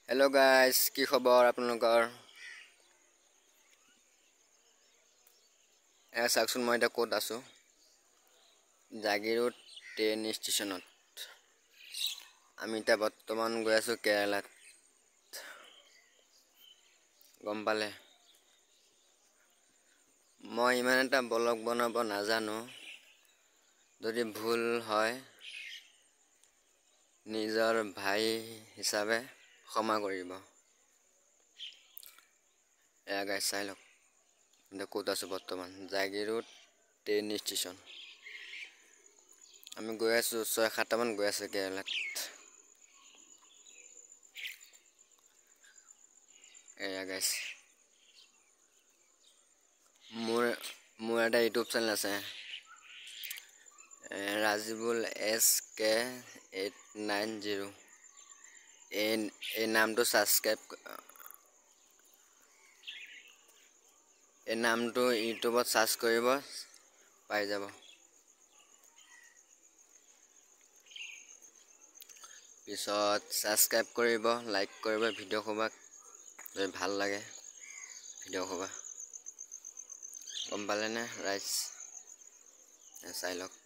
Hello' guys, কি খবৰ আপোনালোকৰ? চাওকচোন, মই এতিয়া ক'ত আছোঁ। জাগিৰোড ট্ৰেইন ষ্টেচনত। আমি এতিয়া বৰ্তমান গৈ আছোঁ কেৰেলাত। গম পালে? মই ইমান এটা ব্লগ বনাব নাজানো। যদি ভুল হয় নিজৰ ভাই হিচাপে ক্ষমা কৰিব। এয়া গাইজ চাই লওক, এতিয়া ক'ত আছোঁ বৰ্তমান। Jagiroad train station. আমি গৈ আছোঁ 6-7টামান গৈ আছোঁ কেৰেলাত। এয়া গাইজ, মোৰ এটা ইউটিউব চেনেল আছে, ৰাজিবুল SK890। এই নামটো ইউটিউবত চাৰ্চ কৰিব, পাই যাব। পিছত ছাবস্ক্ৰাইব কৰিব, লাইক কৰিব ভিডিঅ' সোপাক যদি ভাল লাগে ভিডিঅ' সোপা। গম পালেনে ৰাইজ? চাই লওক।